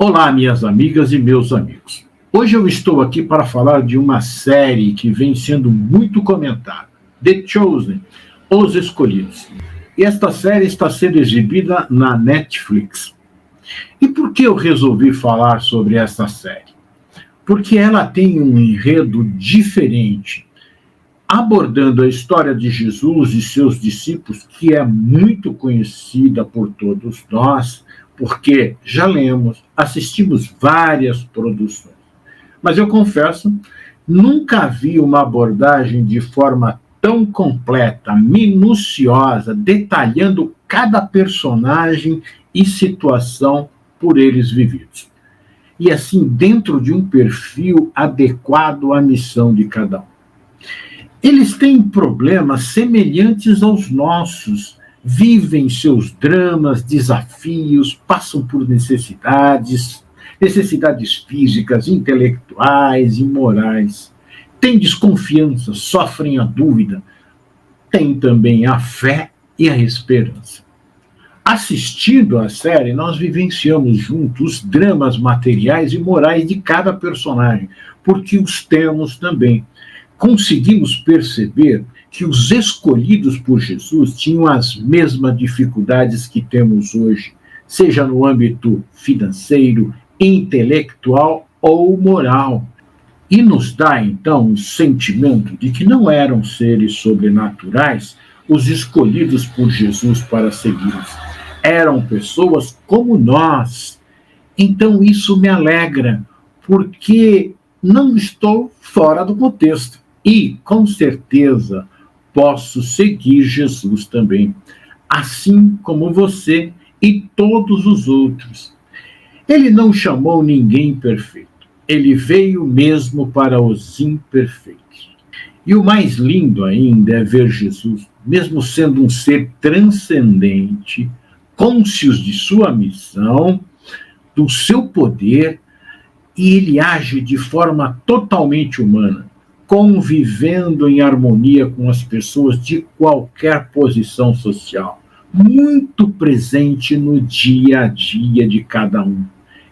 Olá, minhas amigas e meus amigos. Hoje eu estou aqui para falar de uma série que vem sendo muito comentada, The Chosen, Os Escolhidos. E esta série está sendo exibida na Netflix. E por que eu resolvi falar sobre esta série? Porque ela tem um enredo diferente, abordando a história de Jesus e seus discípulos, que é muito conhecida por todos nós, porque já lemos, assistimos várias produções. Mas eu confesso, nunca vi uma abordagem de forma tão completa, minuciosa, detalhando cada personagem e situação por eles vividos. E assim, dentro de um perfil adequado à missão de cada um. Eles têm problemas semelhantes aos nossos, vivem seus dramas, desafios, passam por necessidades físicas, intelectuais e morais. Têm desconfiança, sofrem a dúvida, têm também a fé e a esperança. Assistindo à série, nós vivenciamos juntos os dramas materiais e morais de cada personagem, porque os temos também. Conseguimos perceber que os escolhidos por Jesus tinham as mesmas dificuldades que temos hoje, seja no âmbito financeiro, intelectual ou moral. E nos dá, então, um sentimento de que não eram seres sobrenaturais os escolhidos por Jesus para segui-los. Eram pessoas como nós. Então isso me alegra, porque não estou fora do contexto. E, com certeza, posso seguir Jesus também, assim como você e todos os outros. Ele não chamou ninguém perfeito. Ele veio mesmo para os imperfeitos. E o mais lindo ainda é ver Jesus, mesmo sendo um ser transcendente, cônscios de sua missão, do seu poder, e ele age de forma totalmente humana, convivendo em harmonia com as pessoas de qualquer posição social, muito presente no dia a dia de cada um.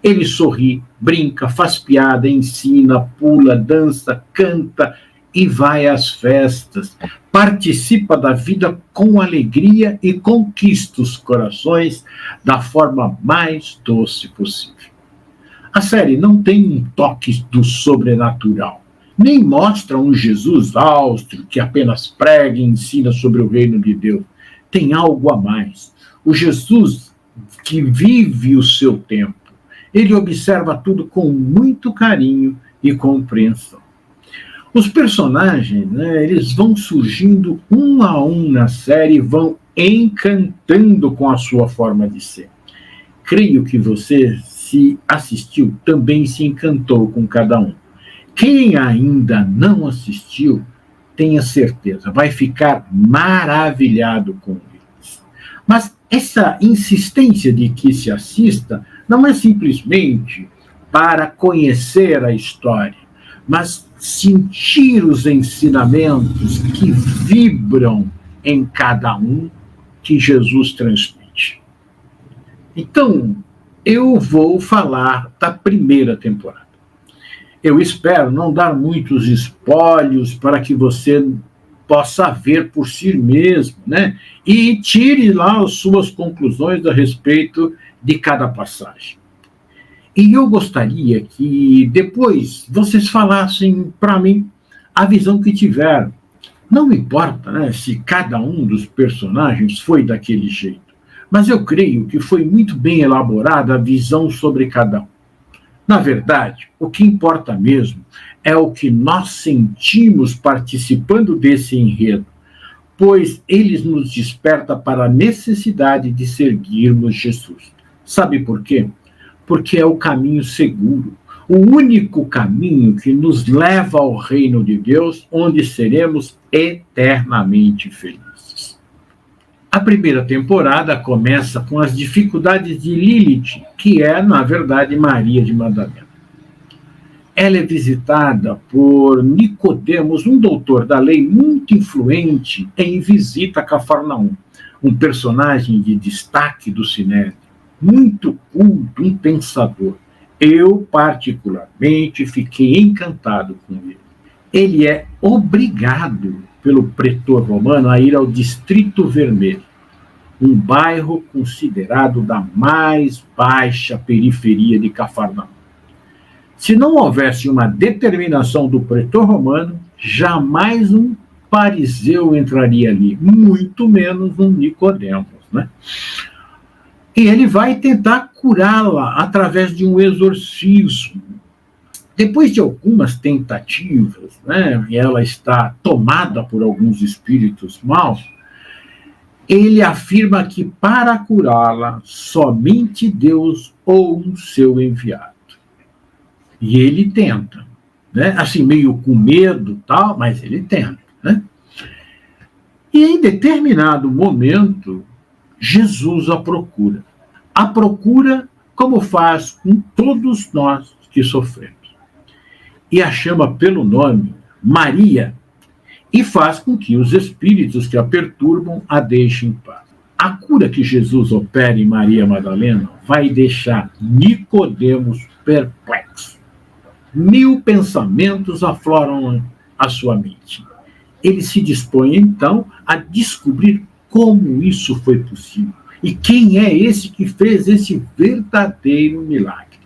Ele sorri, brinca, faz piada, ensina, pula, dança, canta e vai às festas, participa da vida com alegria e conquista os corações da forma mais doce possível. A série não tem um toque do sobrenatural, nem mostra um Jesus austro que apenas prega e ensina sobre o reino de Deus. Tem algo a mais. O Jesus que vive o seu tempo. Ele observa tudo com muito carinho e compreensão. Os personagens, eles vão surgindo um a um na série e vão encantando com a sua forma de ser. Creio que você, se assistiu, também se encantou com cada um. Quem ainda não assistiu, tenha certeza, vai ficar maravilhado com eles. Mas essa insistência de que se assista não é simplesmente para conhecer a história, mas sentir os ensinamentos que vibram em cada um que Jesus transmite. Então, eu vou falar da primeira temporada. Eu espero não dar muitos espólios para que você possa ver por si mesmo, e tire lá as suas conclusões a respeito de cada passagem. E eu gostaria que depois vocês falassem para mim a visão que tiveram. Não importa, se cada um dos personagens foi daquele jeito, mas eu creio que foi muito bem elaborada a visão sobre cada um. Na verdade, o que importa mesmo é o que nós sentimos participando desse enredo, pois ele nos desperta para a necessidade de seguirmos Jesus. Sabe por quê? Porque é o caminho seguro, o único caminho que nos leva ao reino de Deus, onde seremos eternamente felizes. A primeira temporada começa com as dificuldades de Lilith, que é, na verdade, Maria de Madalena. Ela é visitada por Nicodemos, um doutor da lei muito influente, em visita a Cafarnaum, um personagem de destaque do Sinédrio, muito culto, um pensador. Eu, particularmente, fiquei encantado com ele. Ele é obrigado pelo pretor romano a ir ao Distrito Vermelho, um bairro considerado da mais baixa periferia de Cafarnaum. Se não houvesse uma determinação do pretor romano, jamais um fariseu entraria ali, muito menos um Nicodemos, né? E ele vai tentar curá-la através de um exorcismo. Depois de algumas tentativas, né, e ela está tomada por alguns espíritos maus, ele afirma que para curá-la, somente Deus ou um seu enviado. E ele tenta, né? Assim, meio com medo, tal, mas ele tenta, né? E em determinado momento, Jesus a procura. A procura como faz com todos nós que sofremos. E a chama pelo nome Maria, e faz com que os espíritos que a perturbam a deixem em paz. A cura que Jesus opera em Maria Madalena vai deixar Nicodemos perplexo. 1000 pensamentos afloram a sua mente. Ele se dispõe, então, a descobrir como isso foi possível e quem é esse que fez esse verdadeiro milagre.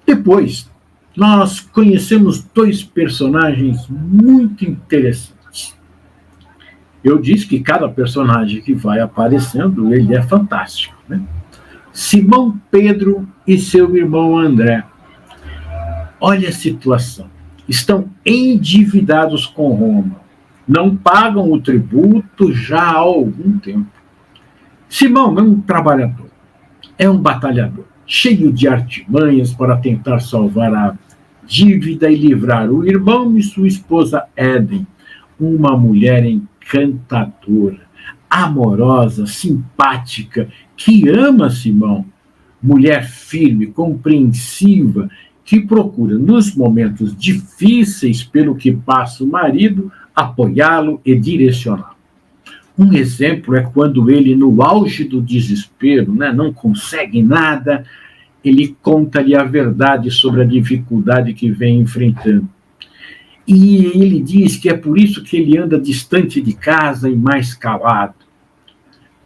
Depois, nós conhecemos 2 personagens muito interessantes. Eu disse que cada personagem que vai aparecendo, ele é fantástico, né? Simão Pedro e seu irmão André. Olha a situação. Estão endividados com Roma. Não pagam o tributo já há algum tempo. Simão é um trabalhador, é um batalhador, cheio de artimanhas para tentar salvar a dívida e livrar o irmão e sua esposa Éden, uma mulher encantadora, amorosa, simpática, que ama Simão, mulher firme, compreensiva, que procura, nos momentos difíceis pelo que passa o marido, apoiá-lo e direcioná-lo. Um exemplo é quando ele, no auge do desespero, né, não consegue nada, ele conta-lhe a verdade sobre a dificuldade que vem enfrentando. E ele diz que é por isso que ele anda distante de casa e mais calado.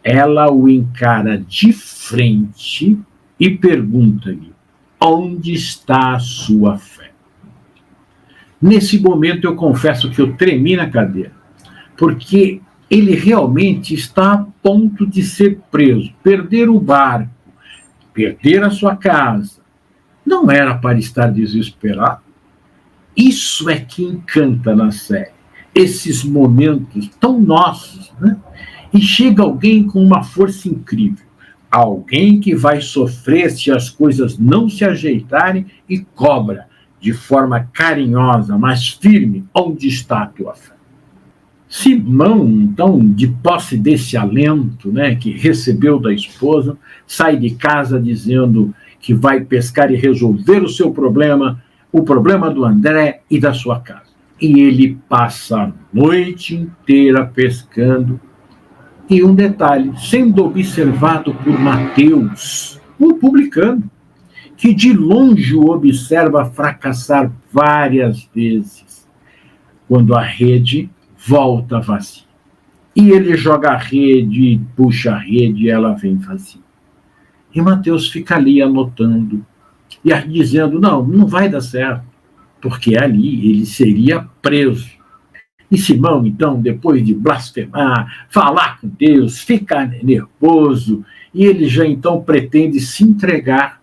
Ela o encara de frente e pergunta-lhe: onde está a sua fé? Nesse momento eu confesso que eu tremi na cadeira, porque ele realmente está a ponto de ser preso, perder o barco, perder a sua casa. Não era para estar desesperado. Isso é que encanta na série, esses momentos tão nossos, né? E chega alguém com uma força incrível, alguém que vai sofrer se as coisas não se ajeitarem e cobra, de forma carinhosa, mas firme, onde está a tua fé. Simão, então, de posse desse alento, né, que recebeu da esposa, sai de casa dizendo que vai pescar e resolver o seu problema, o problema do André e da sua casa. E ele passa a noite inteira pescando. E um detalhe, sendo observado por Mateus, um publicano, que de longe o observa fracassar várias vezes, quando a rede volta vazia. E ele joga a rede, puxa a rede e ela vem vazia. E Mateus fica ali anotando, e dizendo, não vai dar certo, porque ali ele seria preso. E Simão, então, depois de blasfemar, falar com Deus, ficar nervoso, e ele já então pretende se entregar.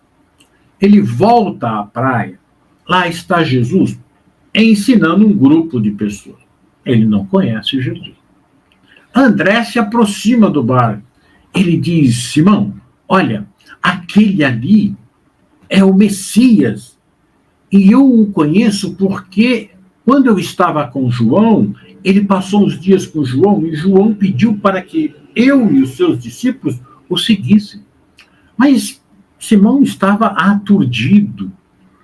Ele volta à praia, lá está Jesus, ensinando um grupo de pessoas. Ele não conhece Jesus. André se aproxima do barco. Ele diz, Simão, olha, aquele ali é o Messias, e eu o conheço porque, quando eu estava com João, ele passou uns dias com João, e João pediu para que eu e os seus discípulos o seguissem. Mas Simão estava aturdido.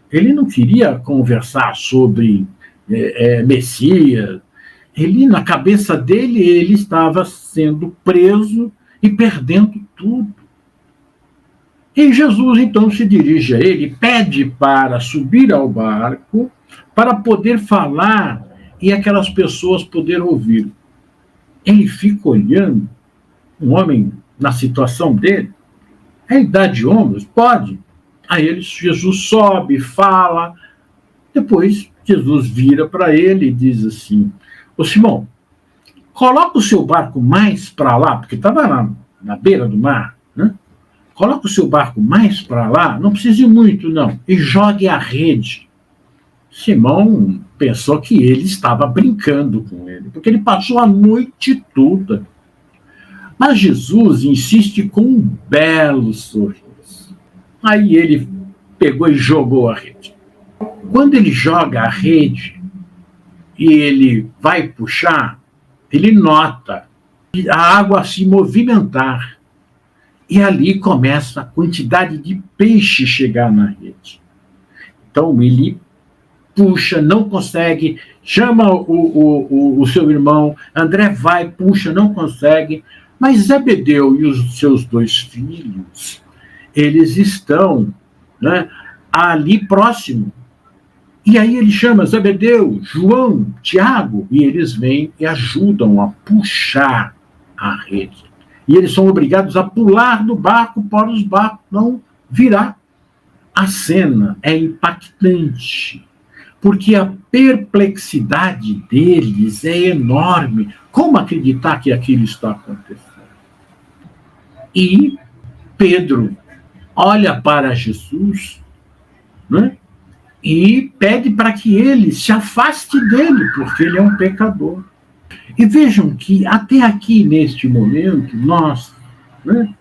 Ele não queria conversar sobre Messias. Ele, na cabeça dele, ele estava sendo preso e perdendo tudo. E Jesus, então, se dirige a ele, pede para subir ao barco, para poder falar e aquelas pessoas poderem ouvir. Ele fica olhando, um homem na situação dele, é idade de ombros? Pode. Aí Jesus sobe, fala, depois Jesus vira para ele e diz assim: ô Simão, coloca o seu barco mais para lá, porque estava na beira do mar, né? Coloca o seu barco mais para lá, não precisa ir muito, não, e jogue a rede. Simão pensou que ele estava brincando com ele, porque ele passou a noite toda. Mas Jesus insiste com um belo sorriso. Aí ele pegou e jogou a rede. Quando ele joga a rede e ele vai puxar, ele nota a água se movimentar. E ali começa a quantidade de peixe chegar na rede. Então ele puxa, não consegue, chama o seu irmão, André vai, puxa, não consegue, mas Zebedeu e os seus 2 filhos, eles estão, né, ali próximo. E aí ele chama Zebedeu, João, Tiago, e eles vêm e ajudam a puxar a rede. E eles são obrigados a pular do barco para os barcos não virar. A cena é impactante, porque a perplexidade deles é enorme. Como acreditar que aquilo está acontecendo? E Pedro olha para Jesus, né, e pede para que ele se afaste dele, porque ele é um pecador. E vejam que até aqui, neste momento, nós, né,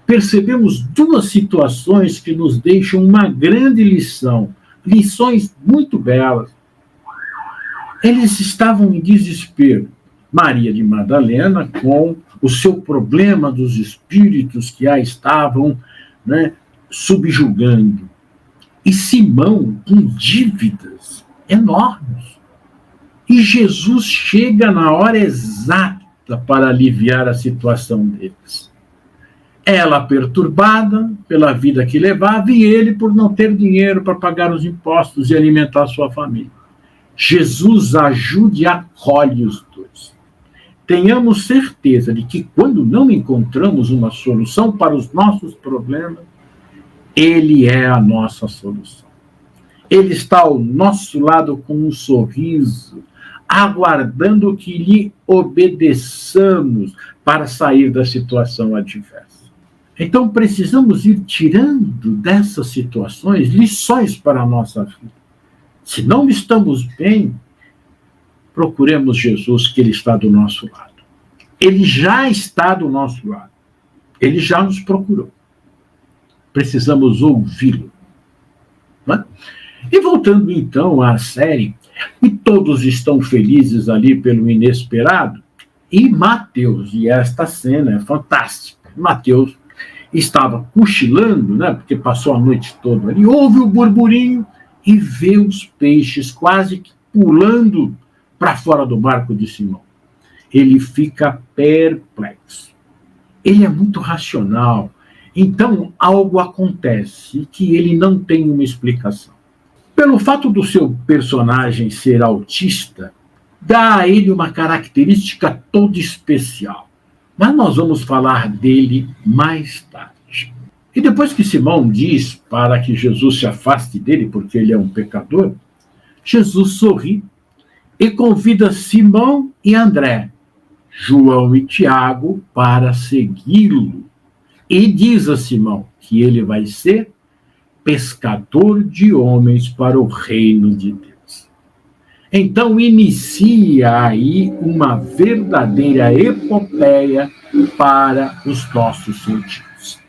percebemos 2 situações que nos deixam uma grande lição, lições muito belas. Eles estavam em desespero. Maria de Madalena, com o seu problema dos espíritos que a estavam, né, subjugando. E Simão, com dívidas enormes. E Jesus chega na hora exata para aliviar a situação deles. Ela perturbada pela vida que levava e ele por não ter dinheiro para pagar os impostos e alimentar sua família. Jesus ajuda e acolhe os 2. Tenhamos certeza de que quando não encontramos uma solução para os nossos problemas, ele é a nossa solução. Ele está ao nosso lado com um sorriso, aguardando que lhe obedeçamos para sair da situação adversa. Então, precisamos ir tirando dessas situações lições para a nossa vida. Se não estamos bem, procuremos Jesus, que ele está do nosso lado. Ele já está do nosso lado. Ele já nos procurou. Precisamos ouvi-lo. Né? E voltando então à série, e todos estão felizes ali pelo inesperado, e Mateus, e esta cena é fantástica, Mateus estava cochilando, né, porque passou a noite toda ali, ouve o burburinho e vê os peixes quase que pulando para fora do barco de Simão. Ele fica perplexo. Ele é muito racional. Então, algo acontece que ele não tem uma explicação. Pelo fato do seu personagem ser autista, dá a ele uma característica toda especial. Mas nós vamos falar dele mais tarde. E depois que Simão diz para que Jesus se afaste dele, porque ele é um pecador, Jesus sorri e convida Simão e André, João e Tiago, para segui-lo. E diz a Simão que ele vai ser pescador de homens para o reino de Deus. Então inicia aí uma verdadeira epopeia para os nossos sentidos.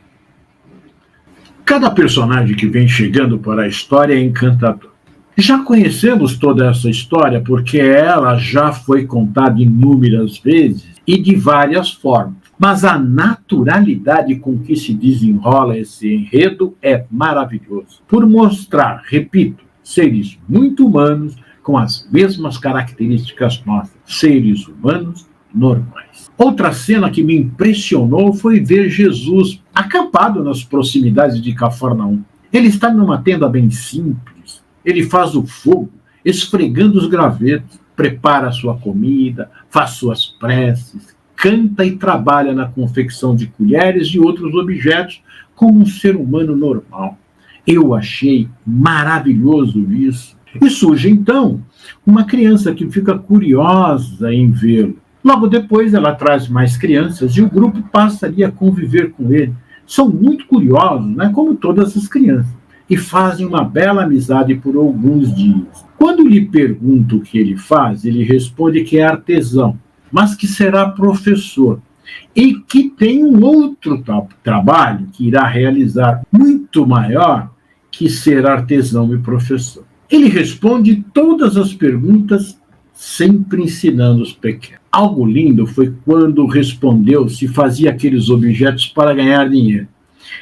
Cada personagem que vem chegando para a história é encantador. Já conhecemos toda essa história porque ela já foi contada inúmeras vezes e de várias formas. Mas a naturalidade com que se desenrola esse enredo é maravilhoso. Por mostrar, repito, seres muito humanos com as mesmas características nossas, seres humanos normais. Outra cena que me impressionou foi ver Jesus acampado nas proximidades de Cafarnaum. Ele está numa tenda bem simples. Ele faz o fogo, esfregando os gravetos, prepara a sua comida, faz suas preces, canta e trabalha na confecção de colheres e outros objetos como um ser humano normal. Eu achei maravilhoso isso. E surge, então, uma criança que fica curiosa em vê-lo. Logo depois, ela traz mais crianças e o grupo passa ali a conviver com ele. São muito curiosos, né, como todas as crianças, e fazem uma bela amizade por alguns dias. Quando lhe pergunto o que ele faz, ele responde que é artesão, mas que será professor e que tem um outro trabalho que irá realizar muito maior que ser artesão e professor. Ele responde todas as perguntas, sempre ensinando os pequenos. Algo lindo foi quando respondeu se fazia aqueles objetos para ganhar dinheiro.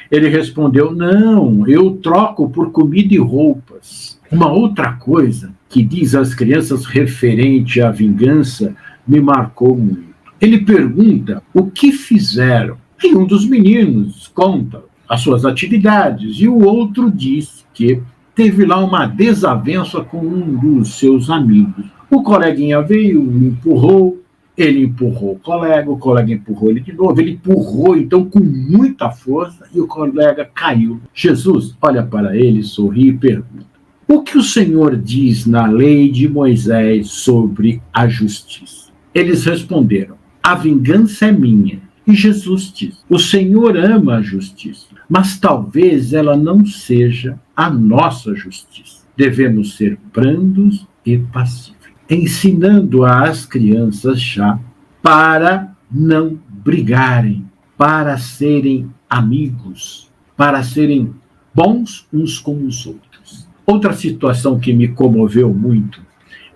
Ele respondeu, não, eu troco por comida e roupas. Uma outra coisa que diz às crianças referente à vingança me marcou muito. Ele pergunta o que fizeram. E um dos meninos conta as suas atividades e o outro diz que teve lá uma desavença com um dos seus amigos. O coleguinha veio, empurrou, ele empurrou o colega empurrou ele de novo, ele empurrou então com muita força e o colega caiu. Jesus olha para ele, sorri e pergunta, o que o Senhor diz na lei de Moisés sobre a justiça? Eles responderam, a vingança é minha. E Jesus diz, o Senhor ama a justiça, mas talvez ela não seja a nossa justiça. Devemos ser brandos e pacíficos, ensinando às crianças já para não brigarem, para serem amigos, para serem bons uns com os outros. Outra situação que me comoveu muito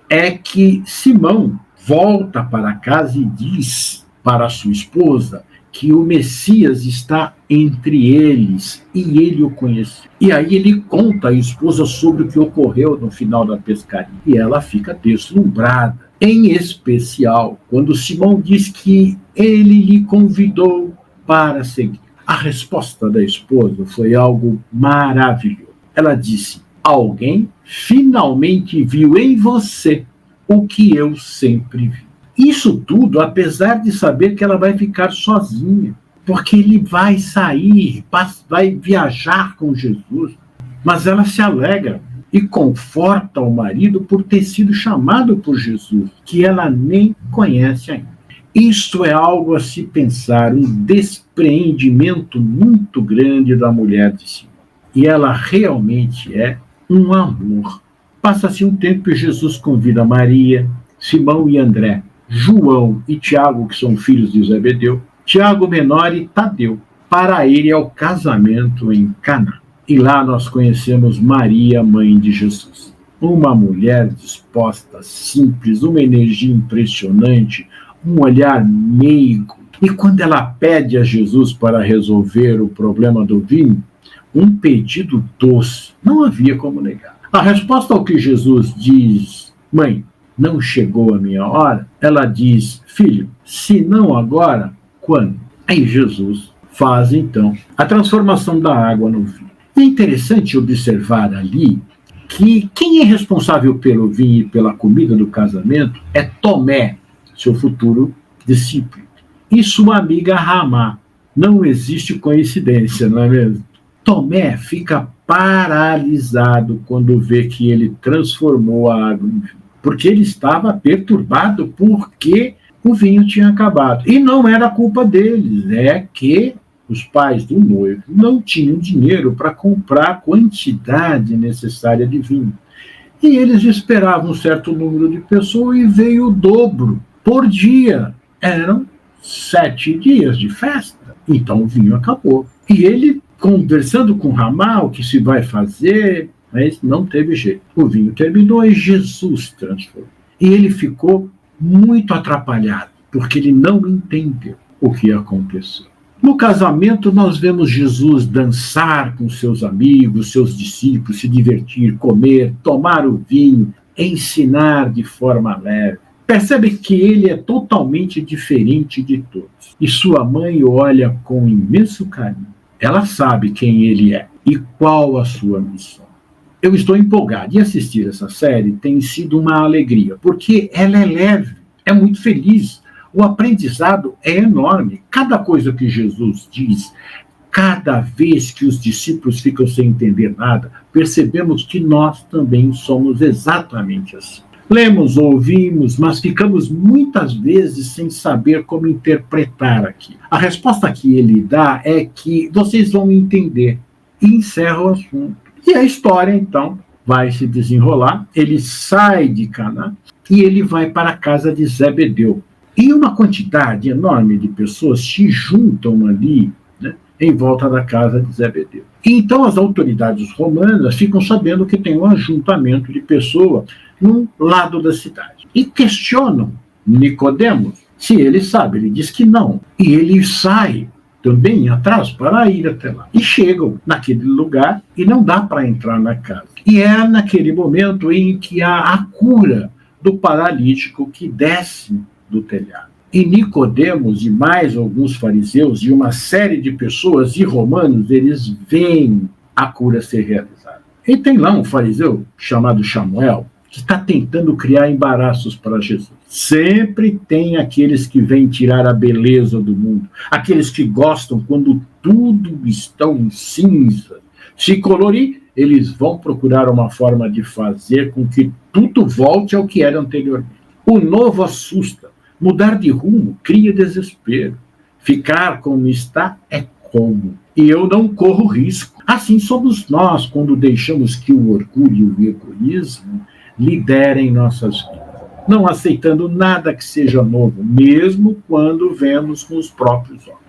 é que Simão volta para casa e diz para sua esposa que o Messias está entre eles e ele o conheceu. E aí ele conta à esposa sobre o que ocorreu no final da pescaria. E ela fica deslumbrada. Em especial, quando Simão diz que ele lhe convidou para seguir. A resposta da esposa foi algo maravilhoso. Ela disse, alguém finalmente viu em você o que eu sempre vi. Isso tudo, apesar de saber que ela vai ficar sozinha, porque ele vai sair, vai viajar com Jesus, mas ela se alegra e conforta o marido por ter sido chamado por Jesus, que ela nem conhece ainda. Isto é algo a se pensar, um despreendimento muito grande da mulher de Simão. E ela realmente é um amor. Passa-se um tempo e Jesus convida Maria, Simão e André, João e Tiago, que são filhos de Zebedeu, Tiago menor e Tadeu, para ir ao casamento em Caná. E lá nós conhecemos Maria, mãe de Jesus. Uma mulher disposta, simples, uma energia impressionante, um olhar meigo. E quando ela pede a Jesus para resolver o problema do vinho, um pedido doce, não havia como negar. A resposta ao que Jesus diz, mãe, não chegou a minha hora, ela diz, filho, se não agora, quando? Aí Jesus faz, então, a transformação da água no vinho. É interessante observar ali que quem é responsável pelo vinho e pela comida do casamento é Tomé, seu futuro discípulo, e sua amiga Ramá. Não existe coincidência, não é mesmo? Tomé fica paralisado quando vê que ele transformou a água em vinho, porque ele estava perturbado porque o vinho tinha acabado. E não era culpa deles, é que os pais do noivo não tinham dinheiro para comprar a quantidade necessária de vinho. E eles esperavam um certo número de pessoas e veio o dobro por dia. Eram 7 dias de festa. Então o vinho acabou. E ele, conversando com Ramá, o que se vai fazer, mas não teve jeito. O vinho terminou e Jesus transformou. E ele ficou muito atrapalhado, porque ele não entendeu o que aconteceu. No casamento, nós vemos Jesus dançar com seus amigos, seus discípulos, se divertir, comer, tomar o vinho, ensinar de forma leve. Percebe que ele é totalmente diferente de todos. E sua mãe o olha com imenso carinho. Ela sabe quem ele é e qual a sua missão. Eu estou empolgado, e assistir essa série tem sido uma alegria, porque ela é leve, é muito feliz. O aprendizado é enorme. Cada coisa que Jesus diz, cada vez que os discípulos ficam sem entender nada, percebemos que nós também somos exatamente assim. Lemos, ouvimos, mas ficamos muitas vezes sem saber como interpretar aqui. A resposta que ele dá é que vocês vão entender, e encerra o assunto. E a história, então, vai se desenrolar. Ele sai de Caná e ele vai para a casa de Zebedeu. E uma quantidade enorme de pessoas se juntam ali, né, em volta da casa de Zebedeu. E então as autoridades romanas ficam sabendo que tem um ajuntamento de pessoas num lado da cidade. E questionam Nicodemos se ele sabe. Ele diz que não. E ele sai também atrás para ir até lá. E chegam naquele lugar e não dá para entrar na casa. E é naquele momento em que há a cura do paralítico que desce do telhado. E Nicodemos e mais alguns fariseus e uma série de pessoas e romanos, eles veem a cura ser realizada. E tem lá um fariseu chamado Samuel, que está tentando criar embaraços para Jesus. Sempre tem aqueles que vêm tirar a beleza do mundo, aqueles que gostam quando tudo está em cinza. Se colorir, eles vão procurar uma forma de fazer com que tudo volte ao que era anteriormente. O novo assusta, mudar de rumo cria desespero, ficar como está é cômodo. E eu não corro risco. Assim somos nós quando deixamos que o orgulho e o egoísmo liderem nossas vidas, não aceitando nada que seja novo, mesmo quando vemos com os próprios olhos.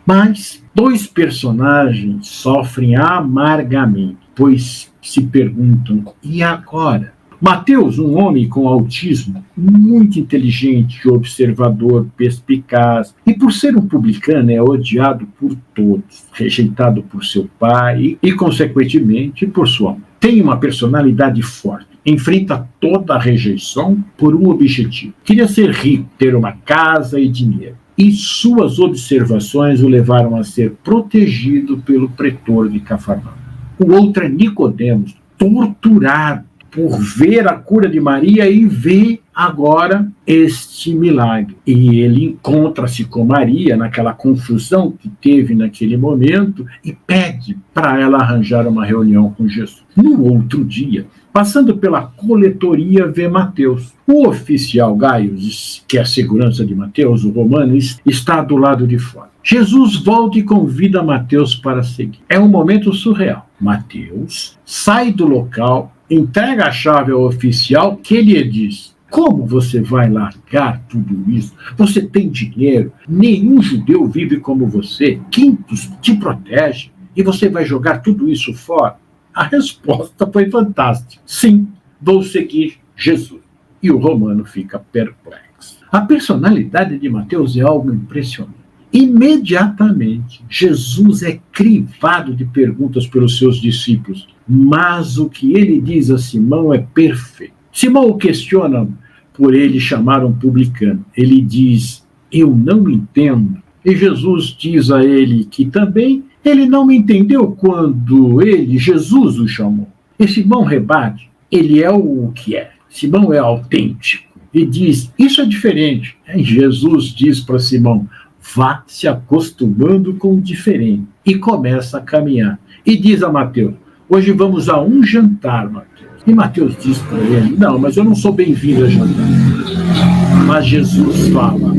Mas 2 personagens sofrem amargamente, pois se perguntam, e agora? Mateus, um homem com autismo, muito inteligente, observador, perspicaz, e por ser um publicano é odiado por todos, rejeitado por seu pai e consequentemente, por sua mãe. Tem uma personalidade forte, enfrenta toda a rejeição por um objetivo. Queria ser rico, ter uma casa e dinheiro. E suas observações o levaram a ser protegido pelo pretor de Cafarnaum. O outro é Nicodemos, torturado por ver a cura de Maria e ver agora este milagre. E ele encontra-se com Maria naquela confusão que teve naquele momento e pede para ela arranjar uma reunião com Jesus. No outro dia, passando pela coletoria, vê Mateus. O oficial Gaius, que é a segurança de Mateus, o romano, está do lado de fora. Jesus volta e convida Mateus para seguir. É um momento surreal. Mateus sai do local, entrega a chave ao oficial, que lhe diz: como você vai largar tudo isso? Você tem dinheiro, nenhum judeu vive como você, Quintus te protege, e você vai jogar tudo isso fora? A resposta foi fantástica. Sim, vou seguir Jesus. E o romano fica perplexo. A personalidade de Mateus é algo impressionante. Imediatamente, Jesus é crivado de perguntas pelos seus discípulos, mas o que ele diz a Simão é perfeito. Simão o questiona por ele chamar um publicano. Ele diz: eu não entendo. E Jesus diz a ele que também ele não entendeu quando Jesus, o chamou. E Simão rebate: ele é o que é. Simão é autêntico. E diz: isso é diferente. E Jesus diz para Simão: vá se acostumando com o diferente. E começa a caminhar. E diz a Mateus: hoje vamos a um jantar, Mateus. E Mateus diz para ele: não, mas eu não sou bem-vindo a jantar. Mas Jesus fala: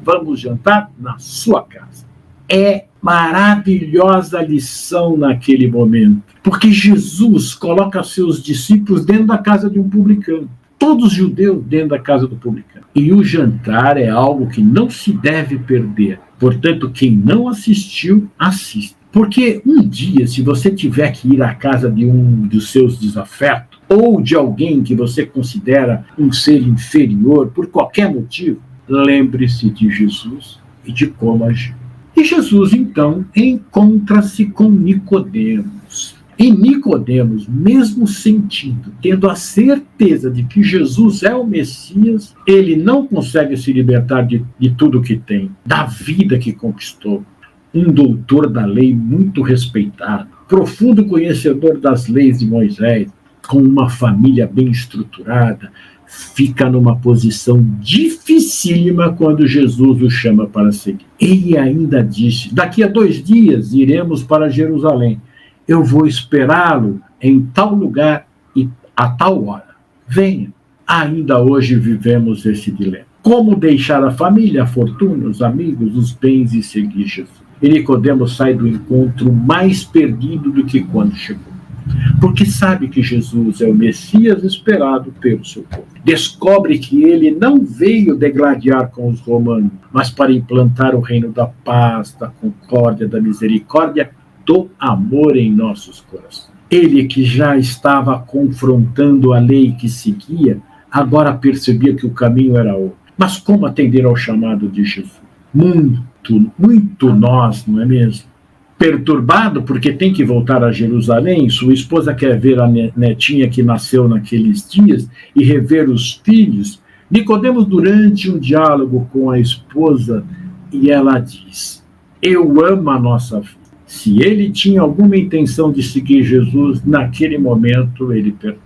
vamos jantar na sua casa. É maravilhosa lição naquele momento, porque Jesus coloca seus discípulos dentro da casa de um publicano. Todos os judeus dentro da casa do publicano. E o jantar é algo que não se deve perder. Portanto, quem não assistiu, assista. Porque um dia, se você tiver que ir à casa de um dos seus desafetos, ou de alguém que você considera um ser inferior, por qualquer motivo, lembre-se de Jesus e de como agir. E Jesus, então, encontra-se com Nicodemos. E Nicodemos, mesmo sentindo, tendo a certeza de que Jesus é o Messias, ele não consegue se libertar de tudo que tem, da vida que conquistou. um doutor da lei muito respeitado, profundo conhecedor das leis de Moisés, com uma família bem estruturada, fica numa posição dificílima quando Jesus o chama para seguir. Ele ainda disse: daqui a 2 dias iremos para Jerusalém. Eu vou esperá-lo em tal lugar e a tal hora. Venha. Ainda hoje vivemos esse dilema. Como deixar a família, a fortuna, os amigos, os bens e seguir Jesus? E Nicodemo sai do encontro mais perdido do que quando chegou. Porque sabe que Jesus é o Messias esperado pelo seu povo. Descobre que ele não veio degladiar com os romanos, mas para implantar o reino da paz, da concórdia, da misericórdia, do amor em nossos corações. Ele que já estava confrontando a lei que seguia, agora percebia que o caminho era outro. Mas como atender ao chamado de Jesus? Muito nós, não é mesmo? Perturbado porque tem que voltar a Jerusalém, sua esposa quer ver a netinha que nasceu naqueles dias e rever os filhos. Nicodemos, durante um diálogo com a esposa, e ela diz: eu amo a nossa filha. Se ele tinha alguma intenção de seguir Jesus, naquele momento ele perdeu.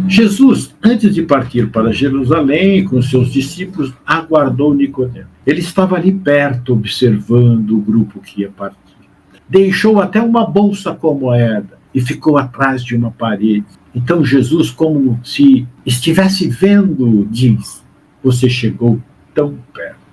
Jesus, antes de partir para Jerusalém com seus discípulos, aguardou Nicodemo. Ele estava ali perto, observando o grupo que ia partir. Deixou até uma bolsa com moeda e ficou atrás de uma parede. Então Jesus, como se estivesse vendo, diz: você chegou tão perto.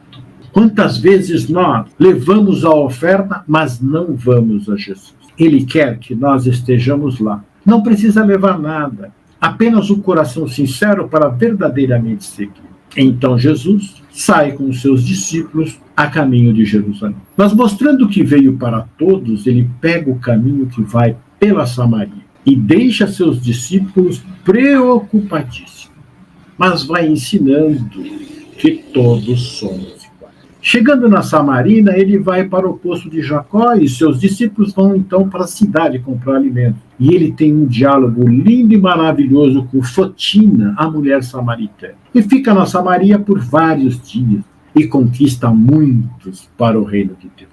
Quantas vezes nós levamos a oferta, mas não vamos a Jesus? Ele quer que nós estejamos lá. Não precisa levar nada, apenas o coração sincero para verdadeiramente seguir. Então Jesus sai com os seus discípulos a caminho de Jerusalém. Mas mostrando que veio para todos, ele pega o caminho que vai pela Samaria e deixa seus discípulos preocupadíssimos, mas vai ensinando que todos somos. Chegando na Samarina, ele vai para o poço de Jacó e seus discípulos vão então para a cidade comprar alimento. E ele tem um diálogo lindo e maravilhoso com Fotina, a mulher samaritana. E fica na Samaria por vários dias e conquista muitos para o reino de Deus.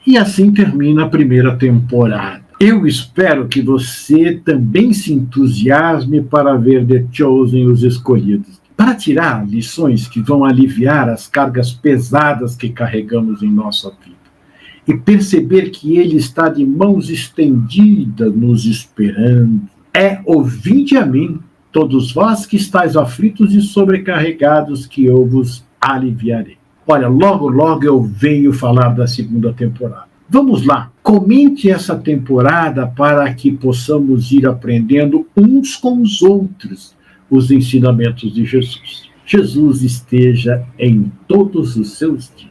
E assim termina a primeira temporada. Eu espero que você também se entusiasme para ver The Chosen, os escolhidos, para tirar lições que vão aliviar as cargas pesadas que carregamos em nossa vida e perceber que Ele está de mãos estendidas nos esperando. Ouvinde a mim, todos vós que estáis aflitos e sobrecarregados, que eu vos aliviarei. Olha, logo eu venho falar da segunda temporada. Vamos lá, comente essa temporada para que possamos ir aprendendo uns com os outros os ensinamentos de Jesus. Jesus esteja em todos os seus dias.